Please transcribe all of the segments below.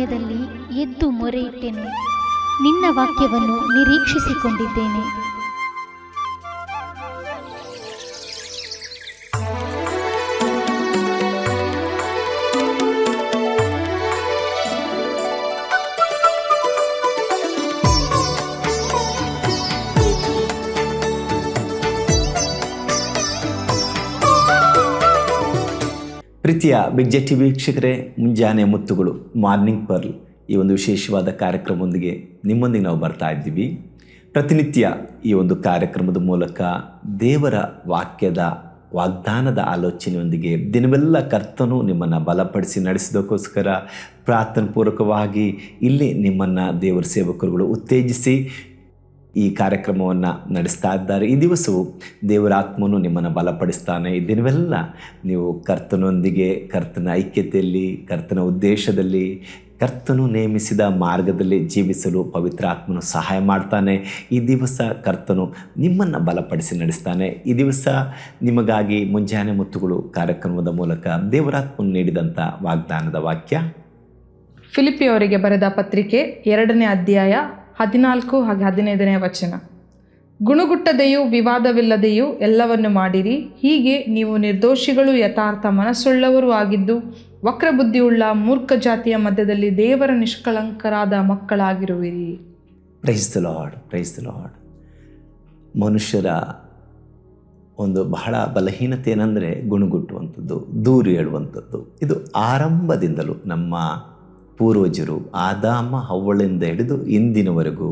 ಸಮಯದಲ್ಲಿ ಎದ್ದು ಮೊರೆಯಿಟ್ಟೆನು. ನಿನ್ನ ವಾಕ್ಯವನ್ನು ನಿರೀಕ್ಷಿಸಿಕೊಂಡಿದ್ದೇನೆ. ಪ್ರೀತಿಯ ಬಿಗ್ ಜೆ ಟಿ ವೀಕ್ಷಕರೇ, ಮುಂಜಾನೆ ಮುತ್ತುಗಳು ಮಾರ್ನಿಂಗ್ ಪರ್ಲ್ ಈ ಒಂದು ವಿಶೇಷವಾದ ಕಾರ್ಯಕ್ರಮದೊಂದಿಗೆ ನಿಮ್ಮೊಂದಿಗೆ ನಾವು ಬರ್ತಾ ಇದ್ದೀವಿ. ಪ್ರತಿನಿತ್ಯ ಈ ಒಂದು ಕಾರ್ಯಕ್ರಮದ ಮೂಲಕ ದೇವರ ವಾಕ್ಯದ ವಾಗ್ದಾನದ ಆಲೋಚನೆಯೊಂದಿಗೆ ದಿನವೆಲ್ಲ ಕರ್ತನು ನಿಮ್ಮನ್ನು ಬಲಪಡಿಸಿ ನಡೆಸೋದಕ್ಕೋಸ್ಕರ ಪ್ರಾರ್ಥನಾಪೂರ್ವಕವಾಗಿ ಇಲ್ಲಿ ನಿಮ್ಮನ್ನು ದೇವರ ಸೇವಕರುಗಳು ಉತ್ತೇಜಿಸಿ ಈ ಕಾರ್ಯಕ್ರಮವನ್ನು ನಡೆಸ್ತಾ ಇದ್ದಾರೆ. ಈ ದಿವಸವು ದೇವರ ಆತ್ಮನು ನಿಮ್ಮನ್ನು ಬಲಪಡಿಸ್ತಾನೆ. ಈ ದಿನವೆಲ್ಲ ನೀವು ಕರ್ತನೊಂದಿಗೆ, ಕರ್ತನ ಐಕ್ಯತೆಯಲ್ಲಿ, ಕರ್ತನ ಉದ್ದೇಶದಲ್ಲಿ, ಕರ್ತನು ನೇಮಿಸಿದ ಮಾರ್ಗದಲ್ಲಿ ಜೀವಿಸಲು ಪವಿತ್ರ ಆತ್ಮನು ಸಹಾಯ ಮಾಡ್ತಾನೆ. ಈ ದಿವಸ ಕರ್ತನು ನಿಮ್ಮನ್ನು ಬಲಪಡಿಸಿ ನಡೆಸ್ತಾನೆ. ಈ ದಿವಸ ನಿಮಗಾಗಿ ಮುಂಜಾನೆ ಮುತ್ತುಗಳು ಕಾರ್ಯಕ್ರಮದ ಮೂಲಕ ದೇವರಾತ್ಮನು ನೀಡಿದಂಥ ವಾಗ್ದಾನದ ವಾಕ್ಯ ಫಿಲಿಪ್ಪಿಯವರಿಗೆ ಬರೆದ ಪತ್ರಿಕೆ 2ನೇ ಅಧ್ಯಾಯ 14 ಹಾಗೂ 15ನೇ ವಚನ. ಗುಣಗುಟ್ಟದೆಯೂ ವಿವಾದವಿಲ್ಲದೆಯೂ ಎಲ್ಲವನ್ನು ಮಾಡಿರಿ. ಹೀಗೆ ನೀವು ನಿರ್ದೋಷಿಗಳು, ಯಥಾರ್ಥ ಮನಸ್ಸುಳ್ಳವರು ಆಗಿದ್ದು ವಕ್ರಬುದ್ಧಿಯುಳ್ಳ ಮೂರ್ಖ ಜಾತಿಯ ಮಧ್ಯದಲ್ಲಿ ದೇವರ ನಿಷ್ಕಳಂಕರಾದ ಮಕ್ಕಳಾಗಿರುವಿರಿ. Praise the Lord, praise the Lord. ಮನುಷ್ಯರ ಒಂದು ಬಹಳ ಬಲಹೀನತೆ ಏನಂದರೆ ಗುಣಗುಟ್ಟುವಂಥದ್ದು, ದೂರು ಹೇಳುವಂಥದ್ದು. ಇದು ಆರಂಭದಿಂದಲೂ ನಮ್ಮ ಪೂರ್ವಜರು ಆದಾಮ ಹವ್ವಳಿಂದ ಹಿಡಿದು ಇಂದಿನವರೆಗೂ,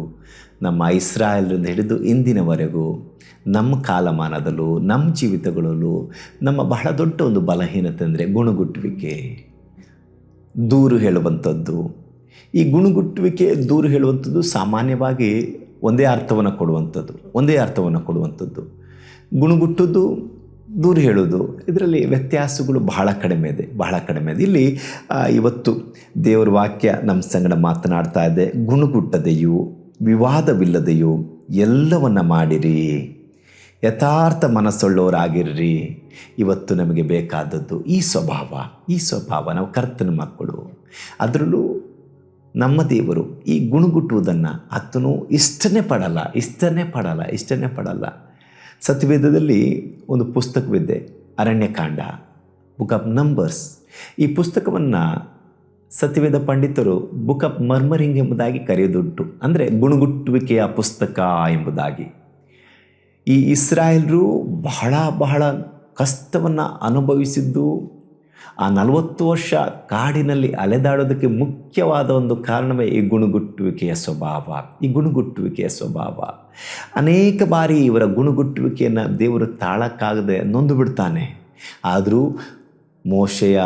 ನಮ್ಮ ಇಸ್ರಾಯೇಲರಿಂದ ಹಿಡಿದು ಇಂದಿನವರೆಗೂ, ನಮ್ಮ ಕಾಲಮಾನದಲ್ಲೂ ನಮ್ಮ ಜೀವಿತಗಳಲ್ಲೂ ನಮ್ಮ ಬಹಳ ದೊಡ್ಡ ಒಂದು ಬಲಹೀನತೆ ಅಂದರೆ ಗುಣಗುಟ್ಟುವಿಕೆ, ದೂರು ಹೇಳುವಂಥದ್ದು. ಈ ಗುಣಗುಟ್ಟುವಿಕೆ, ದೂರು ಹೇಳುವಂಥದ್ದು ಸಾಮಾನ್ಯವಾಗಿ ಒಂದೇ ಅರ್ಥವನ್ನು ಕೊಡುವಂಥದ್ದು. ಗುಣಗುಟ್ಟುವುದು, ದೂರು ಹೇಳೋದು, ಇದರಲ್ಲಿ ವ್ಯತ್ಯಾಸಗಳು ಬಹಳ ಕಡಿಮೆ ಇದೆ. ಇಲ್ಲಿ ಇವತ್ತು ದೇವರ ವಾಕ್ಯ ನಮ್ಮ ಸಂಗಡ ಮಾತನಾಡ್ತಾ ಇದೆ. ಗುಣಗುಟ್ಟದೆಯೂ ವಿವಾದವಿಲ್ಲದೆಯೂ ಎಲ್ಲವನ್ನು ಮಾಡಿರಿ, ಯಥಾರ್ಥ ಮನಸ್ಸುಳ್ಳವರಾಗಿರ್ರಿ. ಇವತ್ತು ನಮಗೆ ಬೇಕಾದದ್ದು ಈ ಸ್ವಭಾವ. ನಾವು ಕರ್ತನ ಮಕ್ಕಳು, ಅದರಲ್ಲೂ ನಮ್ಮ ದೇವರು ಈ ಗುಣಗುಟ್ಟುವುದನ್ನು ಆತನು ಇಷ್ಟನೇ ಪಡಲ್ಲ. ಸತ್ಯವೇದದಲ್ಲಿ ಒಂದು ಪುಸ್ತಕವಿದೆ, ಅರಣ್ಯಕಾಂಡ, ಬುಕ್ ಆಫ್ ನಂಬರ್ಸ್. ಈ ಪುಸ್ತಕವನ್ನು ಸತ್ಯವೇದ ಪಂಡಿತರು ಬುಕ್ ಆಫ್ ಮರ್ಮರಿಂಗ್ ಎಂಬುದಾಗಿ ಕರೆಯೋದುಂಟು, ಅಂದರೆ ಗುಣಗುಟ್ಟುವಿಕೆಯ ಪುಸ್ತಕ ಎಂಬುದಾಗಿ. ಈ ಇಸ್ರಾಯೇಲರು ಬಹಳ ಕಷ್ಟವನ್ನು ಅನುಭವಿಸಿದ್ದು, ಆ 40 ವರ್ಷ ಕಾಡಿನಲ್ಲಿ ಅಲೆದಾಡೋದಕ್ಕೆ ಮುಖ್ಯವಾದ ಒಂದು ಕಾರಣವೇ ಈ ಗುಣಗುಟ್ಟುವಿಕೆಯ ಸ್ವಭಾವ. ಅನೇಕ ಬಾರಿ ಇವರ ಗುಣಗುಟ್ಟುವಿಕೆಯನ್ನು ದೇವರು ತಾಳಕ್ಕಾಗದೆ ನೊಂದು ಬಿಡ್ತಾನೆ. ಆದರೂ ಮೋಶೆಯ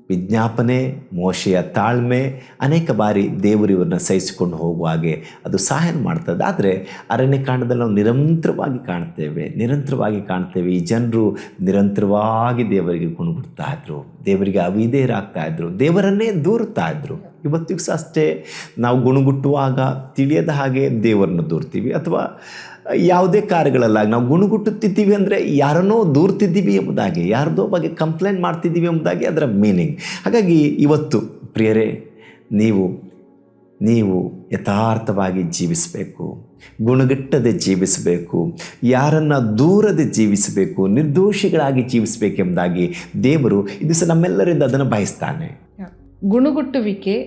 ವಿಜ್ಞಾಪನೆ, ಮೋಶೆಯ ತಾಳ್ಮೆ ಅನೇಕ ಬಾರಿ ದೇವರು ಇವ್ರನ್ನ ಸಹಿಸಿಕೊಂಡು ಹೋಗುವ ಹಾಗೆ ಅದು ಸಹಾಯ ಮಾಡ್ತದೆ. ಆದರೆ ಅರಣ್ಯಕಾಂಡದಲ್ಲಿ ನಾವು ನಿರಂತರವಾಗಿ ಕಾಣ್ತೇವೆ ಈ ಜನರು ನಿರಂತರವಾಗಿ ದೇವರಿಗೆ ಗುಣಗುಡ್ತಾ ಇದ್ರು, ದೇವರಿಗೆ ಅವಿಧೇಯರಾಗ್ತಾ ಇದ್ರು, ದೇವರನ್ನೇ ದೂರುತ್ತಾ ಇದ್ರು. ಇವತ್ತಿಗೂ ಸಹ ಅಷ್ಟೇ, ನಾವು ಗುಣಗುಟ್ಟುವಾಗ ತಿಳಿಯದ ಹಾಗೆ ದೇವರನ್ನು ದೂರ್ತೀವಿ, ಅಥವಾ ಯಾವುದೇ ಕಾರ್ಯಗಳಲ್ಲಾಗಿ ನಾವು ಗುಣಗುಟ್ಟುತ್ತಿದ್ದೀವಿ ಅಂದರೆ ಯಾರನ್ನೋ ದೂರ್ತಿದ್ದೀವಿ ಎಂಬುದಾಗಿ, ಯಾರದೋ ಬಗ್ಗೆ ಕಂಪ್ಲೇಂಟ್ ಮಾಡ್ತಿದ್ದೀವಿ ಎಂಬುದಾಗಿ ಅದರ ಮೀನಿಂಗ್. ಹಾಗಾಗಿ ಇವತ್ತು ಪ್ರಿಯರೇ, ನೀವು ಯಥಾರ್ಥವಾಗಿ ಜೀವಿಸಬೇಕು, ಗುಣಗಟ್ಟದೆ ಜೀವಿಸಬೇಕು, ಯಾರನ್ನು ದೂರದೆ ಜೀವಿಸಬೇಕು, ನಿರ್ದೋಷಿಗಳಾಗಿ ಜೀವಿಸಬೇಕೆಂಬುದಾಗಿ ದೇವರು ಈ ದಿವಸ ನಮ್ಮೆಲ್ಲರಿಂದ ಅದನ್ನು ಬಯಸ್ತಾನೆ. ಗುಣಗುಟ್ಟುವಿಕೆ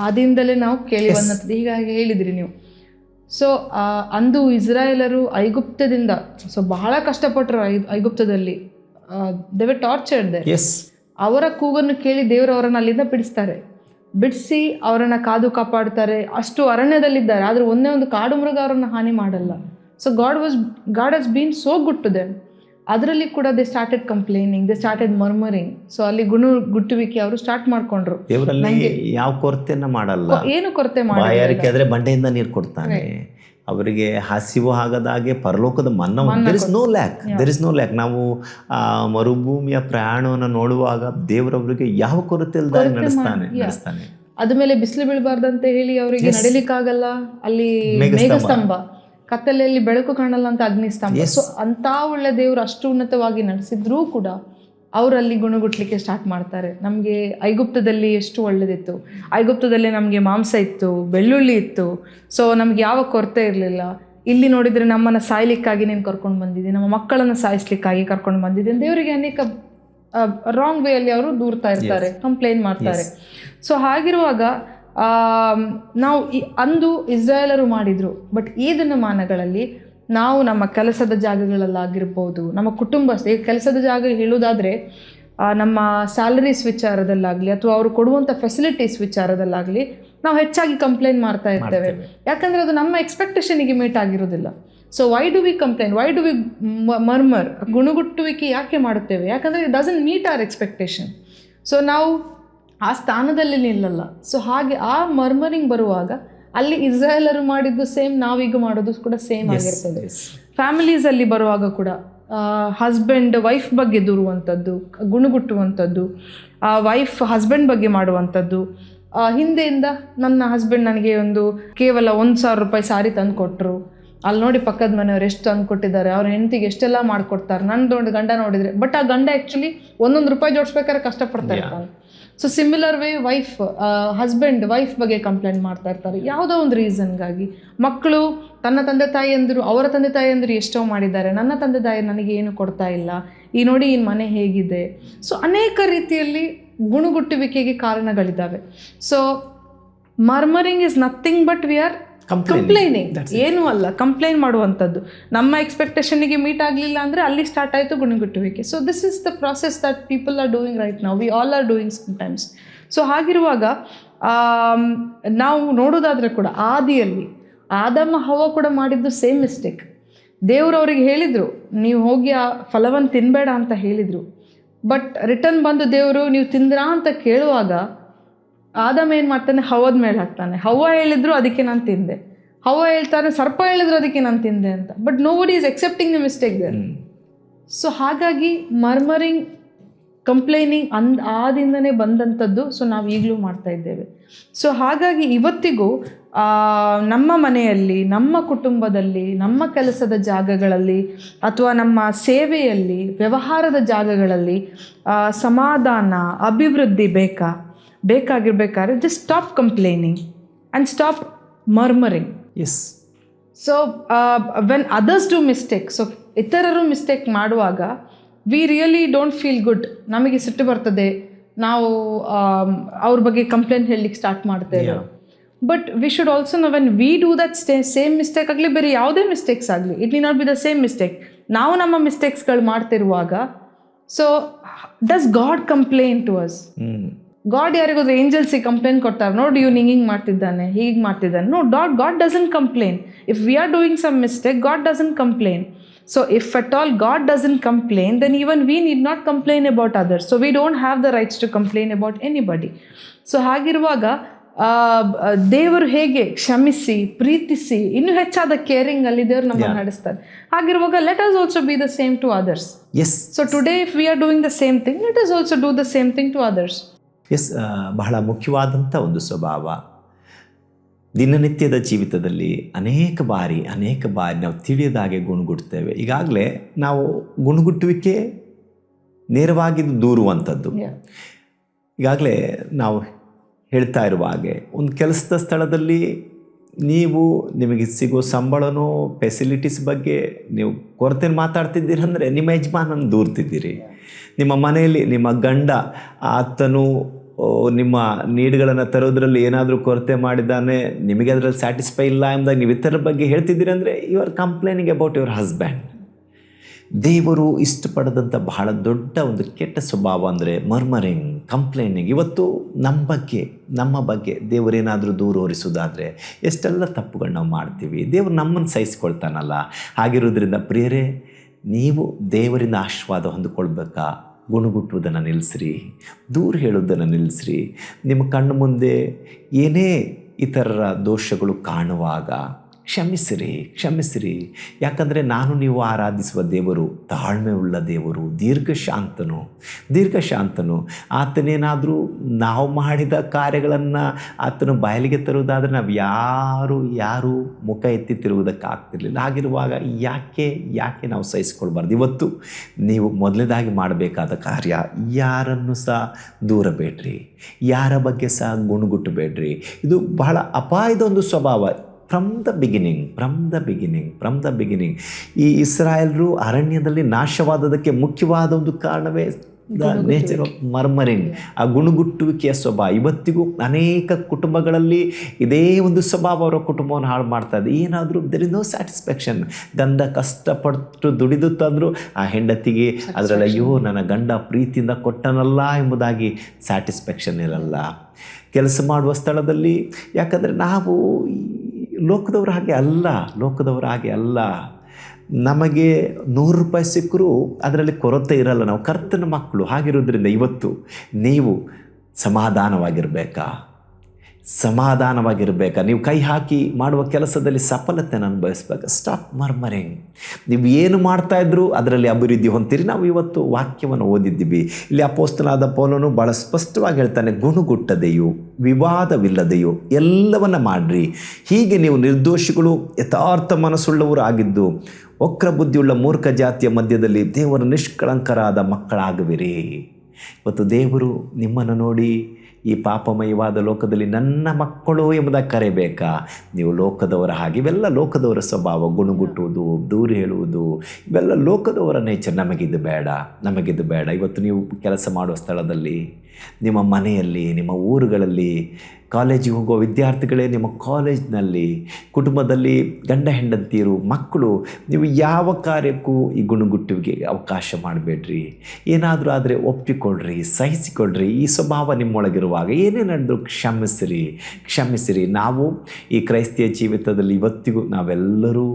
ಆದಿಂದಲೇ ನಾವು ಕೇಳಿ ಬಂದಂಥದ್ದು. ಹೀಗಾಗಿ ಹೇಳಿದ್ರಿ ನೀವು. ಸೊ ಅಂದು ಇಸ್ರಾಯೇಲರು ಐಗುಪ್ತದಿಂದ ಬಹಳ ಕಷ್ಟಪಟ್ಟರು. ಐಗುಪ್ತದಲ್ಲಿ ದೇ ವರ್ ಟಾರ್ಚರ್ಡ್ ದೇರ್. ಅವರ ಕೂಗನ್ನು ಕೇಳಿ ದೇವರು ಅವರನ್ನು ಅಲ್ಲಿಂದ ಬಿಡಿಸಿ ಅವರನ್ನು ಕಾಪಾಡ್ತಾರೆ. ಅಷ್ಟು ಅರಣ್ಯದಲ್ಲಿದ್ದಾರೆ, ಆದರೆ ಒಂದೇ ಒಂದು ಕಾಡು ಮೃಗ ಅವರನ್ನು ಹಾನಿ ಮಾಡಲ್ಲ. So God has been so good to them. ಅದರಲ್ಲಿ ಕೂಡ they started complaining, they started murmuring. So ಅಲ್ಲಿ ಗುಟ್ಟುವಿಕೆ ಅವರು ಸ್ಟಾರ್ಟ್ ಮಾಡ್ಕೊಂಡ್ರು. ಯಾವ ಕೊರತೆಯನ್ನು ಮಾಡಲ್ಲ, ಏನು ಕೊರತೆ ಆದ್ರೆ ಬಂಡೆಯಿಂದ ನೀರು ಕೊಡ್ತಾನೆ. ಅವರಿಗೆ ಹಸಿವು ಆಗದಾಗೆ ಪರಲೋಕದ ಮನ್ನಾ. There is no lack. ನಾವು ಮರುಭೂಮಿಯ ಪ್ರಯಾಣವನ್ನು ನೋಡುವಾಗ ದೇವರವರಿಗೆ ಯಾವ ಕೊರತೆ ಇಲ್ಲದೆ ನಡೆಸ್ತಾನೆ. ಅದ್ಮೇಲೆ ಬಿಸಿಲು ಬೀಳಬಾರ್ದಂತ ಹೇಳಿ ಅವರಿಗೆ ನಡಿಲಿಕ್ಕಾಗಲ್ಲ. ಅಲ್ಲಿ ಮೇಘಸ್ತಂಭ, ಕತ್ತಲೆಯಲ್ಲಿ ಬೆಳಕು ಕಾಣಲ್ಲ ಅಂತ ಅಗ್ನಿಸ್ತಂಭ. ಸೊ ಅಂತ ಒಳ್ಳೆ ದೇವರು ಅಷ್ಟು ಉನ್ನತವಾಗಿ ನಡೆಸಿದ್ರೂ ಕೂಡ ಅವರಲ್ಲಿ ಗುಣಗುಟ್ಲಿಕ್ಕೆ ಸ್ಟಾರ್ಟ್ ಮಾಡ್ತಾರೆ. ನಮಗೆ ಐಗುಪ್ತದಲ್ಲಿ ಎಷ್ಟು ಒಳ್ಳೆದಿತ್ತು, ಐಗುಪ್ತದಲ್ಲಿ ನಮಗೆ ಮಾಂಸ ಇತ್ತು, ಬೆಳ್ಳುಳ್ಳಿ ಇತ್ತು, ಸೊ ನಮ್ಗೆ ಯಾವ ಕೊರತೆ ಇರಲಿಲ್ಲ. ಇಲ್ಲಿ ನೋಡಿದರೆ ನಮ್ಮನ್ನು ಸಾಯ್ಲಿಕ್ಕಾಗಿ ನೀನು ಕರ್ಕೊಂಡು ಬಂದಿದ್ದೀನಿ, ನಮ್ಮ ಮಕ್ಕಳನ್ನು ಸಾಯಿಸ್ಲಿಕ್ಕಾಗಿ ಕರ್ಕೊಂಡು ಬಂದಿದ್ದೀನಿ. ದೇವರಿಗೆ ಅನೇಕ ರಾಂಗ್ ವೇಯಲ್ಲಿ ಅವರು ದೂರ್ತಾ ಇರ್ತಾರೆ, ಕಂಪ್ಲೇಂಟ್ ಮಾಡ್ತಾರೆ. ಸೊ ಹಾಗಿರುವಾಗ ನಾವು ಅಂದು ಇಸ್ರಾಯೇಲರು ಮಾಡಿದರು. ಬಟ್ ಈ ದಿನಮಾನಗಳಲ್ಲಿ ನಾವು ನಮ್ಮ ಕೆಲಸದ ಜಾಗಗಳಲ್ಲಾಗಿರ್ಬೋದು, ನಮ್ಮ ಕೆಲಸದ ಜಾಗ ಹೇಳುವುದಾದರೆ ನಮ್ಮ ಸ್ಯಾಲರೀಸ್ ವಿಚಾರದಲ್ಲಾಗಲಿ ಅಥವಾ ಅವರು ಕೊಡುವಂಥ ಫೆಸಿಲಿಟೀಸ್ ವಿಚಾರದಲ್ಲಾಗಲಿ ನಾವು ಹೆಚ್ಚಾಗಿ ಕಂಪ್ಲೇಂಟ್ ಮಾಡ್ತಾ ಇರ್ತೇವೆ. ಯಾಕಂದರೆ ಅದು ನಮ್ಮ ಎಕ್ಸ್ಪೆಕ್ಟೇಷನಿಗೆ ಮೀಟ್ ಆಗಿರೋದಿಲ್ಲ. So why do we complaint, why do we murmur, ಗುಣಗುಟ್ಟುವಿಕೆ ಯಾಕೆ ಮಾಡುತ್ತೇವೆ? ಯಾಕಂದರೆ it doesn't meet our expectation. So ನಾವು ಆ ಸ್ಥಾನದಲ್ಲಿ ನಿಲ್ಲಲ್ಲ. ಸೊ ಹಾಗೆ ಆ ಮರ್ಮರಿಂಗ್ ಬರುವಾಗ ಅಲ್ಲಿ ಇಸ್ರಾಯೇಲರು ಮಾಡಿದ್ದು ಸೇಮ್, ನಾವೀಗ ಮಾಡೋದು ಕೂಡ ಸೇಮ್ ಆಗಿರ್ತದೆ. ಫ್ಯಾಮಿಲೀಸಲ್ಲಿ ಬರುವಾಗ ಕೂಡ ಹಸ್ಬೆಂಡ್ ವೈಫ್ ಬಗ್ಗೆ ದೂರುವಂಥದ್ದು, ಗುಣಗುಟ್ಟುವಂಥದ್ದು, ವೈಫ್ ಹಸ್ಬೆಂಡ್ ಬಗ್ಗೆ ಮಾಡುವಂಥದ್ದು. ಹಿಂದೆಯಿಂದ ನನ್ನ ಹಸ್ಬೆಂಡ್ ನನಗೆ ಕೇವಲ 1,000 ರೂಪಾಯಿ ಸಾರಿ ತಂದು ಕೊಟ್ಟರು, ಅಲ್ಲಿ ನೋಡಿ ಪಕ್ಕದ ಮನೆಯವ್ರು ಎಷ್ಟು ತಂದು ಕೊಟ್ಟಿದ್ದಾರೆ, ಅವ್ರ ಹೆಂಡತಿಗೆ ಎಷ್ಟೆಲ್ಲ ಮಾಡಿಕೊಡ್ತಾರೆ, ನನ್ನ ಗಂಡ ನೋಡಿದರೆ. ಬಟ್ ಆ ಗಂಡ ಆ್ಯಕ್ಚುಲಿ 1 ರೂಪಾಯಿ ಜೋಡಿಸ್ಬೇಕಾದ್ರೆ ಕಷ್ಟಪಡ್ತಾ ಇರ್ತಾನೆ. So similar way husband wife ಬಗ್ಗೆ ಕಂಪ್ಲೇಂಟ್ ಮಾಡ್ತಾ ಇರ್ತಾರೆ ಯಾವುದೋ ಒಂದು ರೀಸನ್ಗಾಗಿ. ಮಕ್ಕಳು ತನ್ನ ತಂದೆ ತಾಯಿಯಂದರು, ಅವರ ತಂದೆ ತಾಯಿಯಂದರು ಎಷ್ಟೋ ಮಾಡಿದ್ದಾರೆ, ನನ್ನ ತಂದೆ ತಾಯಿ ನನಗೆ ಏನು ಕೊಡ್ತಾ ಇಲ್ಲ, ಈ ನೋಡಿ ಈ ಮನೆ ಹೇಗಿದೆ. ಸೊ ಅನೇಕ ರೀತಿಯಲ್ಲಿ ಗುಣಗುಟ್ಟುವಿಕೆಗೆ ಕಾರಣಗಳಿದ್ದಾವೆ. So murmuring is nothing but we are complaining, ಏನೂ ಅಲ್ಲ, ಕಂಪ್ಲೇಂಟ್ ಮಾಡುವಂಥದ್ದು. ನಮ್ಮ ಎಕ್ಸ್ಪೆಕ್ಟೇಷನ್ಗೆ ಮೀಟ್ ಆಗಲಿಲ್ಲ ಅಂದರೆ ಅಲ್ಲಿ ಸ್ಟಾರ್ಟ್ ಆಯಿತು ಗುಣಗುಟ್ಟುವಿಕೆ. So this is the process that people are doing right now, we all are doing sometimes. So ಹಾಗಿರುವಾಗ ನಾವು ನೋಡೋದಾದರೆ ಕೂಡ ಆದಿಯಲ್ಲಿ ಆದಮ ಹವ್ವ ಕೂಡ ಮಾಡಿದ್ದು ಸೇಮ್ ಮಿಸ್ಟೇಕ್. ದೇವರು ಅವ್ರಿಗೆ ಹೇಳಿದರು ನೀವು ಹೋಗಿ ಆ ಫಲವನ್ನು ತಿನ್ನಬೇಡ ಅಂತ ಹೇಳಿದರು. ಬಟ್ ರಿಟರ್ನ್ ಬಂದು ದೇವರು ನೀವು ತಿಂದ್ರಾ ಅಂತ ಕೇಳುವಾಗ ಆದಮ ಏನು ಮಾಡ್ತಾನೆ, ಹವ್ವದ ಮೇಲೆ ಹಾಕ್ತಾನೆ. ಹವ್ವ ಹೇಳಿದ್ರು ಅದಕ್ಕೆ ನಾನು ತಿಂದೆ, ಹವ್ವ ಹೇಳ್ತಾನೆ ಸರ್ಪ ಹೇಳಿದ್ರು ಅದಕ್ಕೆ ನಾನು ತಿಂದೆ ಅಂತ. But nobody is accepting the mistake there. So ಹಾಗಾಗಿ ಮರ್ಮರಿಂಗ್, ಕಂಪ್ಲೇನಿಂಗ್ ಆದಿಂದನೇ ಬಂದಂಥದ್ದು. ಸೊ ನಾವು ಈಗಲೂ ಮಾಡ್ತಾ ಇದ್ದೇವೆ. ಸೊ ಹಾಗಾಗಿ ಇವತ್ತಿಗೂ ನಮ್ಮ ಮನೆಯಲ್ಲಿ, ನಮ್ಮ ಕುಟುಂಬದಲ್ಲಿ, ನಮ್ಮ ಕೆಲಸದ ಜಾಗಗಳಲ್ಲಿ ಅಥವಾ ನಮ್ಮ ಸೇವೆಯಲ್ಲಿ, ವ್ಯವಹಾರದ ಜಾಗಗಳಲ್ಲಿ ಸಮಾಧಾನ, ಅಭಿವೃದ್ಧಿ ಬೇಕಾಗಿರ್ಬೇಕಾದ್ರೆ just stop complaining and stop murmuring. Yes. So when others do mistake, so ಇತರರು ಮಿಸ್ಟೇಕ್ ಮಾಡುವಾಗ we really don't feel good. ನಮಗೆ ಸಿಟ್ಟು ಬರ್ತದೆ, ನಾವು ಅವ್ರ ಬಗ್ಗೆ ಕಂಪ್ಲೇಂಟ್ ಹೇಳಲಿಕ್ಕೆ ಸ್ಟಾರ್ಟ್ ಮಾಡ್ತೇವೆ. But we should also know when we do that same mistake ಆಗಲಿ, ಬೇರೆ ಯಾವುದೇ ಮಿಸ್ಟೇಕ್ಸ್ ಆಗಲಿ, it need not be the same mistake. ನಾವು ನಮ್ಮ ಮಿಸ್ಟೇಕ್ಸ್ಗಳು ಮಾಡ್ತಿರುವಾಗ so does God complain to us? God ಯಾರಿಗೋದ್ರೆ ಏಂಜಲ್ಸಿಗೆ ಕಂಪ್ಲೇಂಟ್ ಕೊಡ್ತಾರೆ, ನೋಡಿ ಇವ್ನು ಹಿಂಗೆ ಮಾಡ್ತಿದ್ದಾನೆ, ಹೀಗೆ ಮಾಡ್ತಿದ್ದಾನೆ. No, God doesn't complain. If we are doing some mistake, God doesn't complain. So if at all God doesn't complain, then even we need not complain about others. So we don't have the rights to complain about anybody. So ಹಾಗಿರುವಾಗ ದೇವರು ಹೇಗೆ ಕ್ಷಮಿಸಿ, ಪ್ರೀತಿಸಿ, ಇನ್ನೂ ಹೆಚ್ಚಾದ caring ಅಲ್ಲಿ ದೇವರು ನಮ್ಮನ್ನು ನಡೆಸ್ತಾರೆ. ಹಾಗಿರುವಾಗ let us also be the same to others. Yes. So today if we are doing the same thing, let us also do the same thing to others. Yes, ಬಹಳ ಮುಖ್ಯವಾದಂಥ ಒಂದು ಸ್ವಭಾವ. ದಿನನಿತ್ಯದ ಜೀವಿತದಲ್ಲಿ ಅನೇಕ ಬಾರಿ ನಾವು ತಿಳಿಯದಾಗೆ ಗುಣಗುಡ್ತೇವೆ. ಈಗಾಗಲೇ ನಾವು ಗುಣಗುಟ್ಟುವಿಕೆ ನೇರವಾಗಿ ದೂರುವಂಥದ್ದು. ಈಗಾಗಲೇ ನಾವು ಹೇಳ್ತಾ ಇರುವ ಹಾಗೆ ಒಂದು ಕೆಲಸದ ಸ್ಥಳದಲ್ಲಿ ನಿಮಗೆ ಸಿಗೋ ಸಂಬಳನೋ ಫೆಸಿಲಿಟೀಸ್ ಬಗ್ಗೆ ನೀವು ಕೊರತೆ ಮಾತಾಡ್ತಿದ್ದೀರಂದರೆ ನಿಮ್ಮ ಯಜಮಾನನ ದೂರ್ತಿದ್ದೀರಿ. ನಿಮ್ಮ ಮನೆಯಲ್ಲಿ ನಿಮ್ಮ ಗಂಡ ಆತನು ನಿಮ್ಮ ನೀಡ್ಗಳನ್ನು ತರೋದ್ರಲ್ಲಿ ಏನಾದರೂ ಕೊರತೆ ಮಾಡಿದ್ದಾನೆ, ನಿಮಗೆ ಅದರಲ್ಲಿ ಸ್ಯಾಟಿಸ್ಫೈ ಇಲ್ಲ ಎಂಬುದಾಗಿ ನೀವು ಇತರ ಬಗ್ಗೆ ಹೇಳ್ತಿದ್ದೀರಿ ಅಂದರೆ you are complaining about your husband. ದೇವರು ಇಷ್ಟಪಡದಂಥ ಬಹಳ ದೊಡ್ಡ ಒಂದು ಕೆಟ್ಟ ಸ್ವಭಾವ ಅಂದರೆ ಮರ್ಮರಿಂಗ್, ಕಂಪ್ಲೇನಿಂಗ್. ಇವತ್ತು ನಮ್ಮ ಬಗ್ಗೆ ದೇವರೇನಾದರೂ ದೂರ ಹೊರಿಸೋದಾದರೆ ಎಷ್ಟೆಲ್ಲ ತಪ್ಪುಗಳು ನಾವು ಮಾಡ್ತೀವಿ. ದೇವರು ನಮ್ಮನ್ನು ಸಹಿಸ್ಕೊಳ್ತಾನಲ್ಲ. ಹಾಗಿರೋದ್ರಿಂದ ಪ್ರಿಯರೇ, ನೀವು ದೇವರಿಂದ ಆಶೀರ್ವಾದ ಹೊಂದಿಕೊಳ್ಬೇಕಾ? ಗುಣಗುಟ್ಟುವುದನ್ನು ನಿಲ್ಲಿಸ್ರಿ, ದೂರ ಹೇಳೋದನ್ನು ನಿಲ್ಲಿಸ್ರಿ. ನಿಮ್ಮ ಕಣ್ಣು ಮುಂದೆ ಏನೇ ಇತರರ ದೋಷಗಳು ಕಾಣುವಾಗ ಕ್ಷಮಿಸಿರಿ, ಕ್ಷಮಿಸಿರಿ. ಯಾಕಂದರೆ ನಾನು ನೀವು ಆರಾಧಿಸುವ ದೇವರು ತಾಳ್ಮೆ ಉಳ್ಳ ದೇವರು, ದೀರ್ಘಶಾಂತನು. ಆತನೇನಾದರೂ ನಾವು ಮಾಡಿದ ಕಾರ್ಯಗಳನ್ನು ಆತನು ಬಾಯಲಿಗೆ ತರುವುದಾದರೆ ನಾವು ಯಾರು ಮುಖ ಎತ್ತಿ ತಿರುವುದಕ್ಕಾಗ್ತಿರ್ಲಿಲ್ಲ. ಹಾಗಿರುವಾಗ ಯಾಕೆ ನಾವು ಸಹಿಸಿಕೊಳ್ಬಾರ್ದು? ಇವತ್ತು ನೀವು ಮೊದಲನೇದಾಗಿ ಮಾಡಬೇಕಾದ ಕಾರ್ಯ, ಯಾರನ್ನು ಸಹ ದೂರ ಬೇಡ್ರಿ, ಯಾರ ಬಗ್ಗೆ ಸಹ ಗುಣಗುಟ್ಟಬೇಡ್ರಿ. ಇದು ಬಹಳ ಅಪಾಯದ ಒಂದು ಸ್ವಭಾವ. ಫ್ರಮ್ ದ ಬಿಗಿನಿಂಗ್ ಈ ಇಸ್ರಾಯೇಲರು ಅರಣ್ಯದಲ್ಲಿ ನಾಶವಾದದಕ್ಕೆ ಮುಖ್ಯವಾದ ಒಂದು ಕಾರಣವೇ ದ ನೇಚರ್ ಆಫ್ ಮರ್ಮರಿಂಗ್, ಆ ಗುಣಗುಟ್ಟುವಿಕೆಯ ಸ್ವಭಾವ. ಇವತ್ತಿಗೂ ಅನೇಕ ಕುಟುಂಬಗಳಲ್ಲಿ ಇದೇ ಒಂದು ಸ್ವಭಾವ ಅವರ ಕುಟುಂಬವನ್ನು ಹಾಳು ಮಾಡ್ತಾ ಇದೆ. ಏನಾದರೂ ದೆರ್ ಇಸ್ ನೋ ಸ್ಯಾಟಿಸ್ಫ್ಯಾಕ್ಷನ್. ಗಂಡ ಕಷ್ಟಪಟ್ಟು ದುಡಿದು ತಂದರೂ ಆ ಹೆಂಡತಿಗೆ ಅದರಲ್ಲಿ ಅಯ್ಯೋ ನನ್ನ ಗಂಡ ಪ್ರೀತಿಯಿಂದ ಕೊಟ್ಟನಲ್ಲ ಎಂಬುದಾಗಿ ಸ್ಯಾಟಿಸ್ಫ್ಯಾಕ್ಷನ್ ಇರಲ್ಲ. ಕೆಲಸ ಮಾಡುವ ಸ್ಥಳದಲ್ಲಿ, ಯಾಕಂದರೆ ನಾವು ಲೋಕದವ್ರ ಹಾಗೆ ಅಲ್ಲ. ನಮಗೆ 100 ರೂಪಾಯಿ ಸಿಕ್ಕರೂ ಅದರಲ್ಲಿ ಕೊರತೆ ಇರಲ್ಲ. ನಾವು ಕರ್ತನ ಮಕ್ಕಳು. ಹಾಗಿರೋದ್ರಿಂದ ಇವತ್ತು ನೀವು ಸಮಾಧಾನವಾಗಿರಬೇಕಾ? ನೀವು ಕೈ ಹಾಕಿ ಮಾಡುವ ಕೆಲಸದಲ್ಲಿ ಸಫಲತೆಯನ್ನು ಅನುಭವಿಸ್ಬೇಕು. ಸ್ಟಾಪ್ ಮರ್ಮರಿಂಗ್. ನೀವು ಏನು ಮಾಡ್ತಾಯಿದ್ರು ಅದರಲ್ಲಿ ಅಭಿವೃದ್ಧಿ ಹೊಂದಿರಿ. ನಾವು ಇವತ್ತು ವಾಕ್ಯವನ್ನು ಓದಿದ್ದೀವಿ. ಇಲ್ಲಿ ಅಪೊಸ್ತಲನಾದ ಪೌಲನು ಭಾಳ ಸ್ಪಷ್ಟವಾಗಿ ಹೇಳ್ತಾನೆ, ಗುಣಗುಟ್ಟದೆಯೋ ವಿವಾದವಿಲ್ಲದೆಯೋ ಎಲ್ಲವನ್ನ ಮಾಡಿರಿ. ಹೀಗೆ ನೀವು ನಿರ್ದೋಷಿಗಳು ಯಥಾರ್ಥ ಮನಸ್ಸುಳ್ಳವರು ಆಗಿದ್ದು ವಕ್ರ ಬುದ್ಧಿಯುಳ್ಳ ಮೂರ್ಖ ಜಾತಿಯ ಮಧ್ಯದಲ್ಲಿ ದೇವರ ನಿಷ್ಕಳಂಕರಾದ ಮಕ್ಕಳಾಗುವಿರಿ. ಇವತ್ತು ದೇವರು ನಿಮ್ಮನ್ನು ನೋಡಿ ಈ ಪಾಪಮಯವಾದ ಲೋಕದಲ್ಲಿ ನನ್ನ ಮಕ್ಕಳು ಎಂಬುದಾಗಿ ಕರೆಯಬೇಕಾ? ನೀವು ಲೋಕದವರ ಹಾಗೆ. ಇವೆಲ್ಲ ಲೋಕದವರ ಸ್ವಭಾವ. ಗುಣಗುಟ್ಟುವುದು, ದೂರ ಹೇಳುವುದು, ಇವೆಲ್ಲ ಲೋಕದವರ ನೇಚರ್. ನಮಗಿದು ಬೇಡ. ಇವತ್ತು ನೀವು ಕೆಲಸ ಮಾಡುವ ಸ್ಥಳದಲ್ಲಿ, ನಿಮ್ಮ ಮನೆಯಲ್ಲಿ, ನಿಮ್ಮ ಊರುಗಳಲ್ಲಿ, ಕಾಲೇಜಿಗೆ ಹೋಗುವ ವಿದ್ಯಾರ್ಥಿಗಳೇ ನಿಮ್ಮ ಕಾಲೇಜ್ನಲ್ಲಿ, ಕುಟುಂಬದಲ್ಲಿ ಗಂಡ ಹೆಂಡತಿಯರು, ಮಕ್ಕಳು, ನೀವು ಯಾವ ಕಾರ್ಯಕ್ಕೂ ಈ ಗುಣಗುಟ್ಟುವಿಗೆ ಅವಕಾಶ ಮಾಡಬೇಡ್ರಿ. ಏನಾದರೂ ಆದರೆ ಒಪ್ಪಿಕೊಳ್ಳ್ರಿ, ಸಹಿಸಿಕೊಳ್ಳ್ರಿ. ಈ ಸ್ವಭಾವ ನಿಮ್ಮೊಳಗಿರುವಾಗ ಏನೇ ನಡೆದರೂ ಕ್ಷಮಿಸಿರಿ. ನಾವು ಈ ಕ್ರೈಸ್ತಿಯ ಜೀವಿತದಲ್ಲಿ ಇವತ್ತಿಗೂ ನಾವೆಲ್ಲರೂ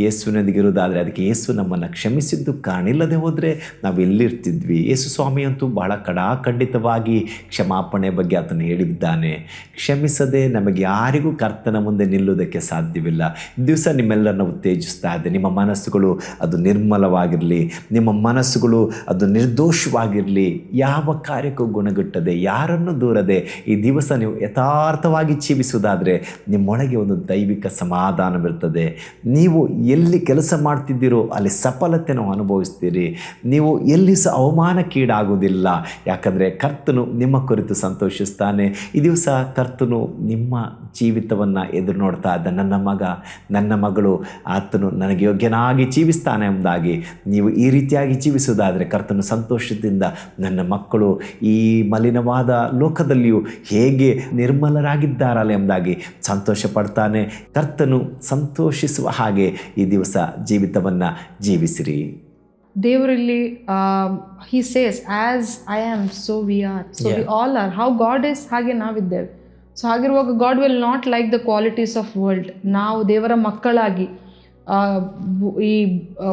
ಯೇಸುವಿನೊಂದಿಗೆ ಇರೋದಾದರೆ ಅದಕ್ಕೆ ಯೇಸು ನಮ್ಮನ್ನು ಕ್ಷಮಿಸಿದ್ದು ಕಾಣಿಲ್ಲದೆ ಹೋದರೆ ನಾವು ಎಲ್ಲಿರ್ತಿದ್ವಿ? ಯೇಸು ಸ್ವಾಮಿ ಅಂತೂ ಬಹಳ ಕಡಾಖಂಡಿತವಾಗಿ ಕ್ಷಮಾಪಣೆ ಬಗ್ಗೆ ಆತನು ಹೇಳಿದ್ದಾನೆ. ಕ್ಷಮಿಸದೆ ನಮಗೆ ಯಾರಿಗೂ ಕರ್ತನ ಮುಂದೆ ನಿಲ್ಲುವುದಕ್ಕೆ ಸಾಧ್ಯವಿಲ್ಲ. ದಿವಸ ನಿಮ್ಮೆಲ್ಲರನ್ನ ಉತ್ತೇಜಿಸ್ತಾ ಇದೆ. ನಿಮ್ಮ ಮನಸ್ಸುಗಳು ಅದು ನಿರ್ಮಲವಾಗಿರಲಿ, ನಿಮ್ಮ ಮನಸ್ಸುಗಳು ಅದು ನಿರ್ದೋಷವಾಗಿರಲಿ, ಯಾವ ಕಾರ್ಯಕ್ಕೂ ಗುಣಗುಟ್ಟದೆ, ಯಾರನ್ನು ದೂರದೆ ಈ ದಿವಸ ನೀವು ಯಥಾರ್ಥವಾಗಿ ಜೀವಿಸುವುದಾದರೆ ನಿಮ್ಮೊಳಗೆ ಒಂದು ದೈವಿಕ ಸಮಾಧಾನವಿರ್ತದೆ. ನೀವು ಎಲ್ಲಿ ಕೆಲಸ ಮಾಡ್ತಿದ್ದೀರೋ ಅಲ್ಲಿ ಸಫಲತೆಯನ್ನು ಅನುಭವಿಸ್ತೀರಿ. ನೀವು ಎಲ್ಲಿ ಸಹ ಅವಮಾನಕ್ಕೀಡಾಗುವುದಿಲ್ಲ. ಯಾಕಂದರೆ ಕರ್ತನು ನಿಮ್ಮ ಕುರಿತು ಸಂತೋಷಿಸ್ತಾನೆ. ಈ ದಿವಸ ಕರ್ತನು ನಿಮ್ಮ ಜೀವಿತವನ್ನು ಎದುರು ನೋಡ್ತಾ ಇದ್ದ ನನ್ನ ಮಗಳು ಆತನು ನನಗೆ ಯೋಗ್ಯನಾಗಿ ಜೀವಿಸ್ತಾನೆ ಎಂಬುದಾಗಿ ನೀವು ಈ ರೀತಿಯಾಗಿ ಜೀವಿಸುವುದಾದರೆ ಕರ್ತನು ಸಂತೋಷದಿಂದ ನನ್ನ ಮಕ್ಕಳು ಈ ಮಲಿನವಾದ ಲೋಕದಲ್ಲಿಯೂ ಹೇಗೆ ನಿರ್ಮಲರಾಗಿದ್ದಾರಲ್ಲ ಎಂಬುದಾಗಿ ಸಂತೋಷ ಪಡ್ತಾನೆ. ಕರ್ತನು ಸಂತೋಷಿಸುವ ಹಾಗೆ ಈ ದಿವಸ ಜೀವಿತವನ್ನು ಜೀವಿಸಿರಿ. ದೇವರಲ್ಲಿ he says as I am so we are, so we all are. how God is ಹಾಗೆ ನಾವಿದ್ದೇವೆ. ಸೊ ಹಾಗಿರುವಾಗ God will not like the qualities of world. ನಾವು ದೇವರ ಮಕ್ಕಳಾಗಿ ಈ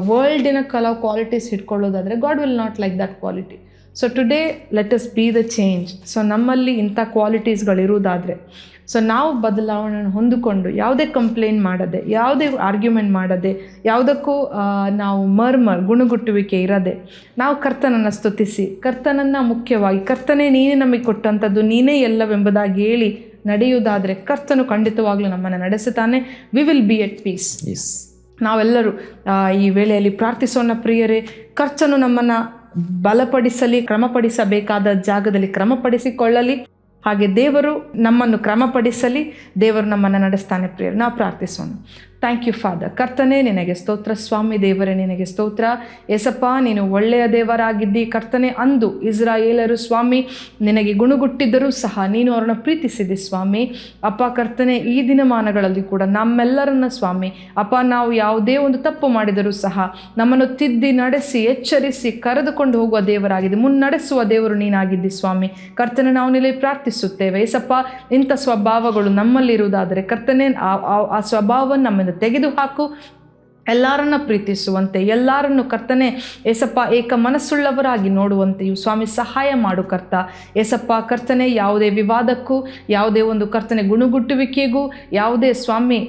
ವರ್ಲ್ಡಿನ ಕೆಲವು ಕ್ವಾಲಿಟೀಸ್ ಇಟ್ಕೊಳ್ಳೋದಾದರೆ God will not like that quality. So today let us be the change. So ನಮ್ಮಲ್ಲಿ ಇಂಥ ಕ್ವಾಲಿಟೀಸ್ಗಳಿರುವುದಾದರೆ ಸೊ ನಾವು ಬದಲಾವಣೆಯನ್ನು ಹೊಂದಿಕೊಂಡು ಯಾವುದೇ ಕಂಪ್ಲೇಂಟ್ ಮಾಡದೆ, ಯಾವುದೇ ಆರ್ಗ್ಯುಮೆಂಟ್ ಮಾಡದೆ, ಯಾವುದಕ್ಕೂ ನಾವು ಗುಣಗುಟ್ಟುವಿಕೆ ಇರದೆ ನಾವು ಕರ್ತನನ್ನು ಸ್ತುತಿಸಿ, ಕರ್ತನನ್ನು ಮುಖ್ಯವಾಗಿ ಕರ್ತನೇ ನೀನೇ ನಮಗೆ ಕೊಟ್ಟಂಥದ್ದು, ನೀನೇ ಎಲ್ಲವೆಂಬುದಾಗಿ ಹೇಳಿ ನಡೆಯುವುದಾದರೆ ಕರ್ತನು ಖಂಡಿತವಾಗ್ಲೂ ನಮ್ಮನ್ನು ನಡೆಸುತ್ತಾನೆ. We will be at peace. ನಾವೆಲ್ಲರೂ ಈ ವೇಳೆಯಲ್ಲಿ ಪ್ರಾರ್ಥಿಸೋಣ. ಪ್ರಿಯರೇ, ಕರ್ತನು ನಮ್ಮನ್ನು ಬಲಪಡಿಸಲಿ, ಕ್ರಮಪಡಿಸಬೇಕಾದ ಜಾಗದಲ್ಲಿ ಕ್ರಮಪಡಿಸಿಕೊಳ್ಳಲಿ. ಹಾಗೆ ದೇವರು ನಮ್ಮನ್ನು ಕ್ರಮಪಡಿಸಲಿ, ದೇವರು ನಮ್ಮನ್ನು ನಡೆಸ್ತಾನೆ. ಪ್ರಿಯರು, ನಾವು ಪ್ರಾರ್ಥಿಸೋಣ. Thank you father. ಕರ್ತನೇ ನಿನಗೆ ಸ್ತೋತ್ರ. ಸ್ವಾಮಿ ದೇವರೇ ನಿನಗೆ ಸ್ತೋತ್ರ. ಏಸಪ್ಪ, ನೀನು ಒಳ್ಳೆಯ ದೇವರಾಗಿದ್ದಿ. ಕರ್ತನೇ, ಅಂದು ಇಸ್ರಾಯೇಲರು ಸ್ವಾಮಿ ನಿನಗೆ ಗುಣಗುಟ್ಟಿದ್ದರೂ ಸಹ ನೀನು ಅವರನ್ನು ಪ್ರೀತಿಸಿದಿ ಸ್ವಾಮಿ. ಅಪ್ಪ ಕರ್ತನೇ, ಈ ದಿನಮಾನಗಳಲ್ಲಿ ಕೂಡ ನಮ್ಮೆಲ್ಲರನ್ನ ಸ್ವಾಮಿ ಅಪ್ಪ ನಾವು ಯಾವುದೇ ಒಂದು ತಪ್ಪು ಮಾಡಿದರೂ ಸಹ ನಮ್ಮನ್ನು ತಿದ್ದಿ ನಡೆಸಿ ಎಚ್ಚರಿಸಿ ಕರೆದುಕೊಂಡು ಹೋಗುವ ದೇವರಾಗಿದೆ, ಮುನ್ನಡೆಸುವ ದೇವರು ನೀನಾಗಿದ್ದಿ ಸ್ವಾಮಿ. ಕರ್ತನೆ, ನಾವು ನಿಲ್ಲಿ ಪ್ರಾರ್ಥಿಸುತ್ತೇವೆ ಏಸಪ್ಪ, ಇಂಥ ಸ್ವಭಾವಗಳು ನಮ್ಮಲ್ಲಿರುವುದಾದರೆ ಕರ್ತನೆ ಆ ಸ್ವಭಾವವನ್ನು ನಮ್ಮಿಂದ ತೆಗೆದುಹಾಕು. ಎಲ್ಲರನ್ನ ಪ್ರೀತಿಸುವಂತೆ, ಎಲ್ಲರನ್ನು ಕರ್ತನೆ ಏಸಪ್ಪ ಏಕ ಮನಸ್ಸುಳ್ಳವರಾಗಿ ನೋಡುವಂತೆಯೂ ಸ್ವಾಮಿ ಸಹಾಯ ಮಾಡು ಕರ್ತ. ಏಸಪ್ಪ ಕರ್ತನೆ, ಯಾವುದೇ ವಿವಾದಕ್ಕೂ, ಯಾವುದೇ ಒಂದು ಕರ್ತನೆ ಗುಣಗುಟ್ಟುವಿಕೆಗೂ, ಯಾವುದೇ ಸ್ವಾಮಿ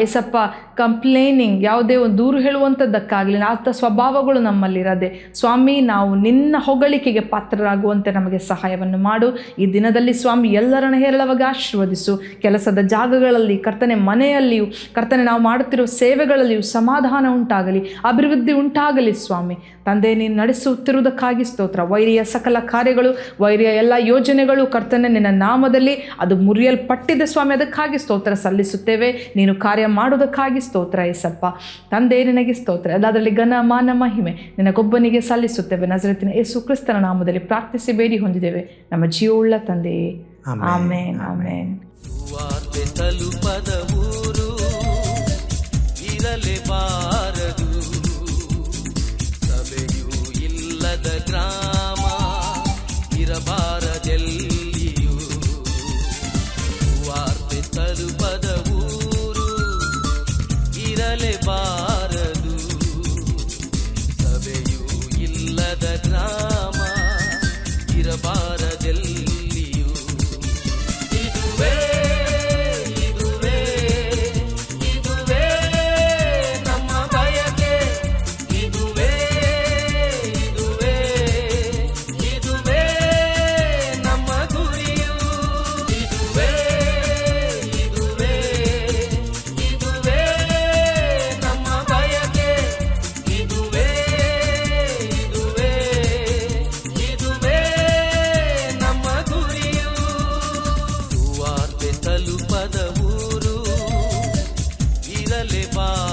ಏಸಪ್ಪ ಕಂಪ್ಲೇನಿಂಗ್, ಯಾವುದೇ ಒಂದು ದೂರು ಹೇಳುವಂಥದ್ದಕ್ಕಾಗಲಿ ಆತ ಸ್ವಭಾವಗಳು ನಮ್ಮಲ್ಲಿರದೆ ಸ್ವಾಮಿ ನಾವು ನಿನ್ನ ಹೊಗಳಿಕೆಗೆ ಪಾತ್ರರಾಗುವಂತೆ ನಮಗೆ ಸಹಾಯವನ್ನು ಮಾಡು. ಈ ದಿನದಲ್ಲಿ ಸ್ವಾಮಿ ಎಲ್ಲರನ್ನ ಹೇರಳವಾಗಿ ಆಶೀರ್ವದಿಸು. ಕೆಲಸದ ಜಾಗಗಳಲ್ಲಿ ಕರ್ತನೆ, ಮನೆಯಲ್ಲಿಯೂ ಕರ್ತನೆ, ನಾವು ಮಾಡುತ್ತಿರುವ ಸೇವೆಗಳಲ್ಲಿಯೂ ಸಮಾಧಾನ ಉಂಟಾಗಲಿ, ಅಭಿವೃದ್ಧಿ ಉಂಟಾಗಲಿ ಸ್ವಾಮಿ. ತಂದೆ, ನೀನು ನಡೆಸುತ್ತಿರುವುದಕ್ಕಾಗಿ ಸ್ತೋತ್ರ. ವೈರಿಯ ಸಕಲ ಕಾರ್ಯಗಳು, ವೈರಿಯ ಎಲ್ಲ ಯೋಜನೆಗಳು ಕರ್ತನೆ ನಿನ್ನ ನಾಮದಲ್ಲಿ ಅದು ಮುರಿಯಲ್ಪಟ್ಟಿದೆ ಸ್ವಾಮಿ. ಅದಕ್ಕಾಗಿ ಸ್ತೋತ್ರ ಸಲ್ಲಿಸುತ್ತೇವೆ. ನೀನು ಕಾರ್ಯ ಮಾಡೋದಕ್ಕಾಗಿ ಸ್ತೋತ್ರ ಏಸಪ್ಪ. ತಂದೆ, ನಿನಗೆ ಸ್ತೋತ್ರ. ಎಲ್ಲದರಲ್ಲಿ ಘನ ಮಾನ ಮಹಿಮೆ ನಿನಗೊಬ್ಬನಿಗೆ ಸಲ್ಲಿಸುತ್ತೇವೆ. ನಜರೇತಿನ ಯೇಸು ಕ್ರಿಸ್ತನ ನಾಮದಲ್ಲಿ ಪ್ರಾರ್ಥಿಸಿ ಬೇಡಿ ಹೊಂದಿದ್ದೇವೆ ನಮ್ಮ ಜೀವವುಳ್ಳ ತಂದೆಯೇ, ಆಮೇನ್, ಆಮೇನ್. ಇರಲೇಬಾರದು ಸಭೆಯೂ ಇಲ್ಲದ ಗ್ರಾಮ, ಇರಬಾರದೆಲ್ಲಿಯೂ ವಾರ್ತೆ ತಲುಪದ ಊರು, ಇರಲೇಬಾರದು ಸಭೆಯೂ ಇಲ್ಲದ ಗ್ರಾಮ, ಇರಬಾರದೆಲ್ಲಿಯೂ. ಇದುವೇ ತಲುಪದ ಊರು, ಇರಲೇಬಾರದು